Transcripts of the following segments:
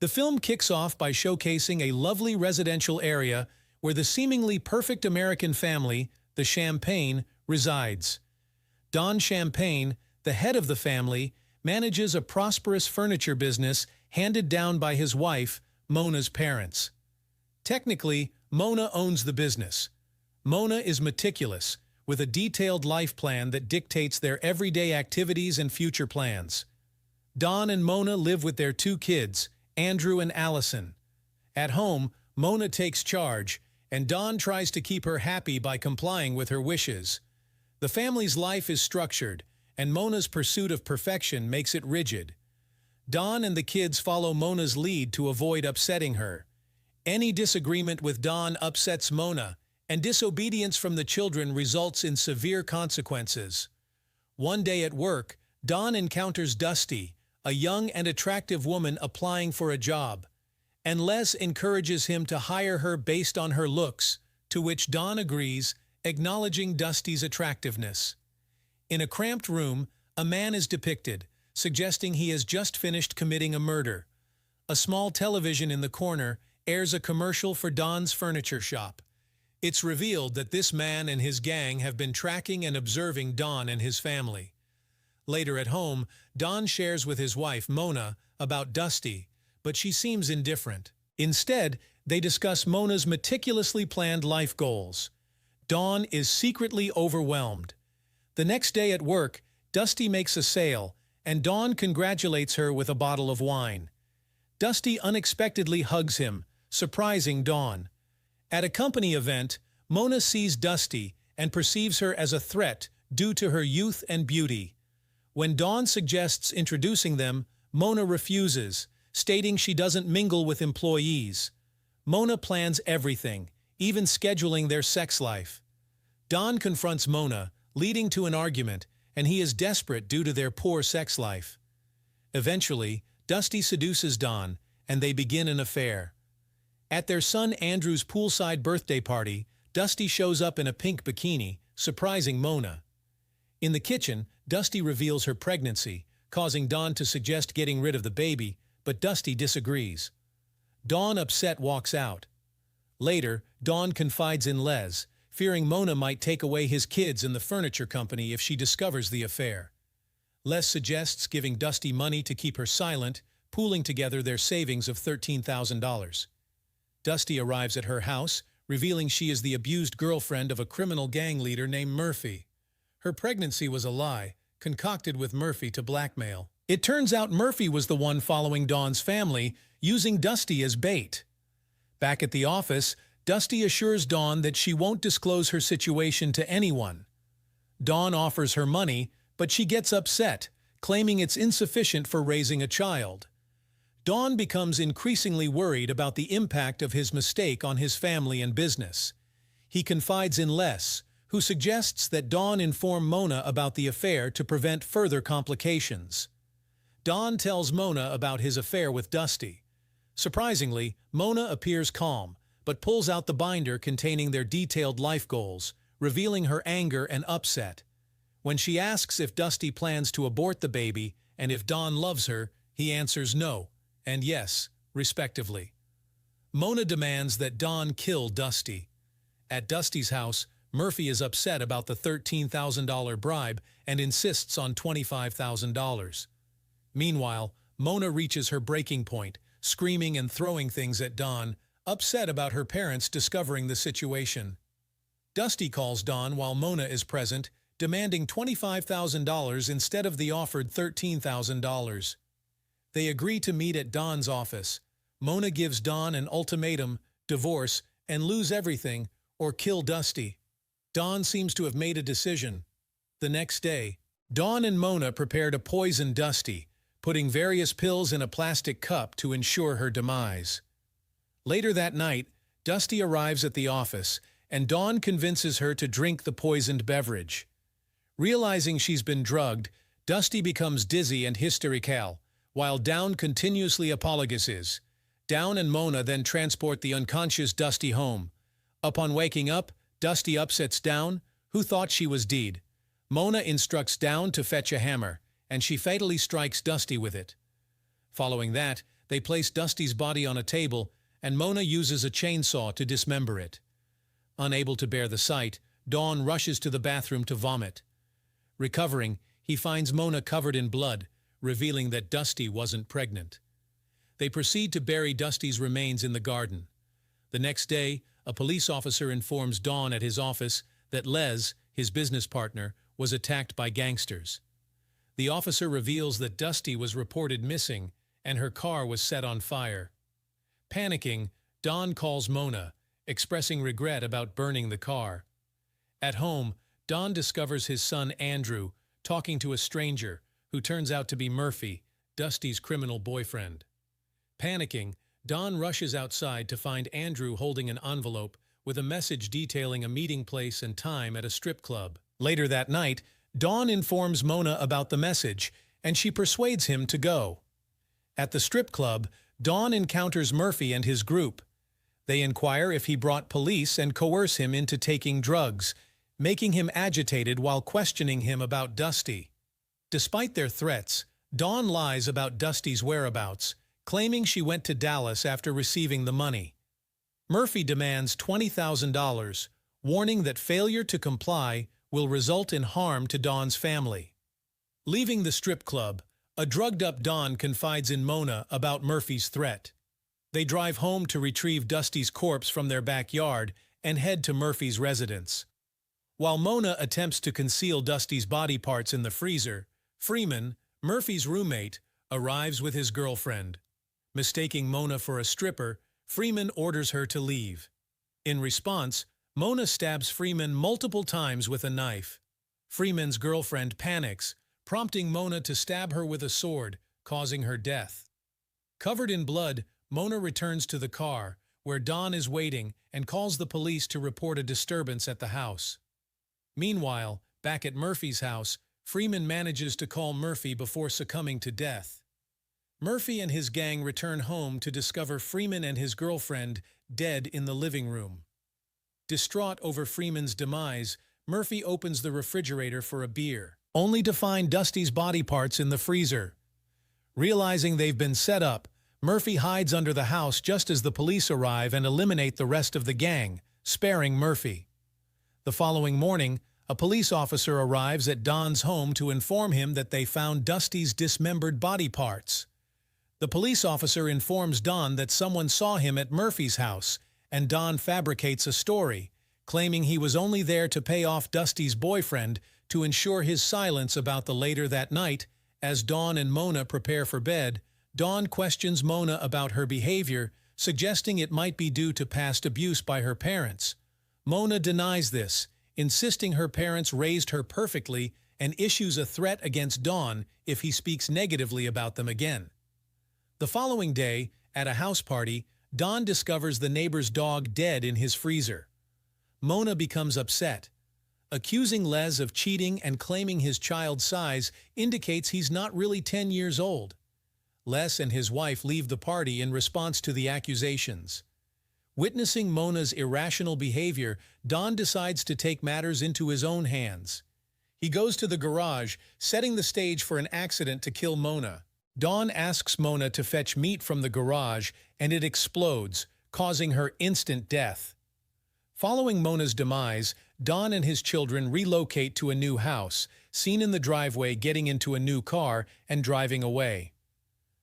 The film kicks off by showcasing a lovely residential area where the seemingly perfect American family, the Champagne, resides. Don Champagne, the head of the family, manages a prosperous furniture business handed down by his wife, Mona's parents. Technically, Mona owns the business. Mona is meticulous, with a detailed life plan that dictates their everyday activities and future plans. Don and Mona live with their two kids, Andrew and Allison. At home, Mona takes charge, and Don tries to keep her happy by complying with her wishes. The family's life is structured, and Mona's pursuit of perfection makes it rigid. Don and the kids follow Mona's lead to avoid upsetting her. Any disagreement with Don upsets Mona, and disobedience from the children results in severe consequences. One day at work, Don encounters Dusty, a young and attractive woman applying for a job, and Les encourages him to hire her based on her looks, to which Don agrees, acknowledging Dusty's attractiveness. In a cramped room, a man is depicted, suggesting he has just finished committing a murder. A small television in the corner airs a commercial for Don's furniture shop. It's revealed that this man and his gang have been tracking and observing Don and his family. Later at home, Don shares with his wife, Mona, about Dusty, but she seems indifferent. Instead, they discuss Mona's meticulously planned life goals. Don is secretly overwhelmed. The next day at work, Dusty makes a sale, and Don congratulates her with a bottle of wine. Dusty unexpectedly hugs him, surprising Don. At a company event, Mona sees Dusty and perceives her as a threat due to her youth and beauty. When Don suggests introducing them, Mona refuses, stating she doesn't mingle with employees. Mona plans everything, even scheduling their sex life. Don confronts Mona, leading to an argument, and he is desperate due to their poor sex life. Eventually, Dusty seduces Don, and they begin an affair. At their son Andrew's poolside birthday party, Dusty shows up in a pink bikini, surprising Mona. In the kitchen, Dusty reveals her pregnancy, causing Don to suggest getting rid of the baby, but Dusty disagrees. Don, upset, walks out. Later, Don confides in Les, fearing Mona might take away his kids and the furniture company if she discovers the affair. Les suggests giving Dusty money to keep her silent, pooling together their savings of $13,000. Dusty arrives at her house, revealing she is the abused girlfriend of a criminal gang leader named Murphy. Her pregnancy was a lie, concocted with Murphy to blackmail. It turns out Murphy was the one following Don's family, using Dusty as bait. Back at the office, Dusty assures Don that she won't disclose her situation to anyone. Don offers her money, but she gets upset, claiming it's insufficient for raising a child. Don becomes increasingly worried about the impact of his mistake on his family and business. He confides in Les, who suggests that Don inform Mona about the affair to prevent further complications. Don tells Mona about his affair with Dusty. Surprisingly, Mona appears calm, but pulls out the binder containing their detailed life goals, revealing her anger and upset. When she asks if Dusty plans to abort the baby and if Don loves her, he answers no and yes, respectively. Mona demands that Don kill Dusty. At Dusty's house, Murphy is upset about the $13,000 bribe and insists on $25,000. Meanwhile, Mona reaches her breaking point, screaming and throwing things at Don, upset about her parents discovering the situation. Dusty calls Don while Mona is present, demanding $25,000 instead of the offered $13,000. They agree to meet at Don's office. Mona gives Don an ultimatum, divorce, and lose everything, or kill Dusty. Don seems to have made a decision. The next day, Don and Mona prepare to poison Dusty, putting various pills in a plastic cup to ensure her demise. Later that night, Dusty arrives at the office, and Don convinces her to drink the poisoned beverage. Realizing she's been drugged, Dusty becomes dizzy and hysterical, while Down continuously apologizes. Down and Mona then transport the unconscious Dusty home. Upon waking up, Dusty upsets Down, who thought she was dead. Mona instructs Down to fetch a hammer, and she fatally strikes Dusty with it. Following that, They place Dusty's body on a table, and Mona uses a chainsaw to dismember it. Unable to bear the sight, Dawn rushes to the bathroom to vomit. Recovering, he finds Mona covered in blood, revealing that Dusty wasn't pregnant. They proceed to bury Dusty's remains in the garden. The next day, a police officer informs Dawn at his office that Les, his business partner, was attacked by gangsters. The officer reveals that Dusty was reported missing and her car was set on fire. Panicking, Dawn calls Mona, expressing regret about burning the car. At home, Dawn discovers his son Andrew talking to a stranger who turns out to be Murphy, Dusty's criminal boyfriend. Panicking, Dawn rushes outside to find Andrew holding an envelope with a message detailing a meeting place and time at a strip club. Later that night, Dawn informs Mona about the message, and she persuades him to go. At the strip club, Dawn encounters Murphy and his group. They inquire if he brought police and coerce him into taking drugs, making him agitated while questioning him about Dusty. Despite their threats, Dawn lies about Dusty's whereabouts, claiming she went to Dallas after receiving the money. Murphy demands $20,000, warning that failure to comply will result in harm to Dawn's family. Leaving the strip club, a drugged-up Dawn confides in Mona about Murphy's threat. They drive home to retrieve Dusty's corpse from their backyard and head to Murphy's residence. While Mona attempts to conceal Dusty's body parts in the freezer, Freeman, Murphy's roommate, arrives with his girlfriend. Mistaking Mona for a stripper, Freeman orders her to leave. In response, Mona stabs Freeman multiple times with a knife. Freeman's girlfriend panics, prompting Mona to stab her with a sword, causing her death. Covered in blood, Mona returns to the car, where Dawn is waiting and calls the police to report a disturbance at the house. Meanwhile, back at Murphy's house, Freeman manages to call Murphy before succumbing to death. Murphy and his gang return home to discover Freeman and his girlfriend dead in the living room. Distraught over Freeman's demise, Murphy opens the refrigerator for a beer, only to find Dusty's body parts in the freezer. Realizing they've been set up, Murphy hides under the house just as the police arrive and eliminate the rest of the gang, sparing Murphy. The following morning, a police officer arrives at Don's home to inform him that they found Dusty's dismembered body parts. The police officer informs Don that someone saw him at Murphy's house, and Don fabricates a story, claiming he was only there to pay off Dusty's boyfriend to ensure his silence about the later that night. As Dawn and Mona prepare for bed, Dawn questions Mona about her behavior, suggesting it might be due to past abuse by her parents. Mona denies this, insisting her parents raised her perfectly, and issues a threat against Dawn if he speaks negatively about them again. The following day, at a house party, Dawn discovers the neighbor's dog dead in his freezer. Mona becomes upset. Accusing Les of cheating and claiming his child's size indicates he's not really 10 years old. Les and his wife leave the party in response to the accusations. Witnessing Mona's irrational behavior, Don decides to take matters into his own hands. He goes to the garage, setting the stage for an accident to kill Mona. Don asks Mona to fetch meat from the garage, and it explodes, causing her instant death. Following Mona's demise, Don and his children relocate to a new house, seen in the driveway getting into a new car and driving away.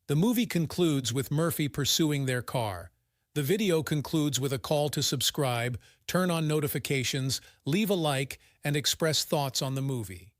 The movie concludes with Murphy pursuing their car. The video concludes with a call to subscribe, turn on notifications, leave a like, and express thoughts on the movie.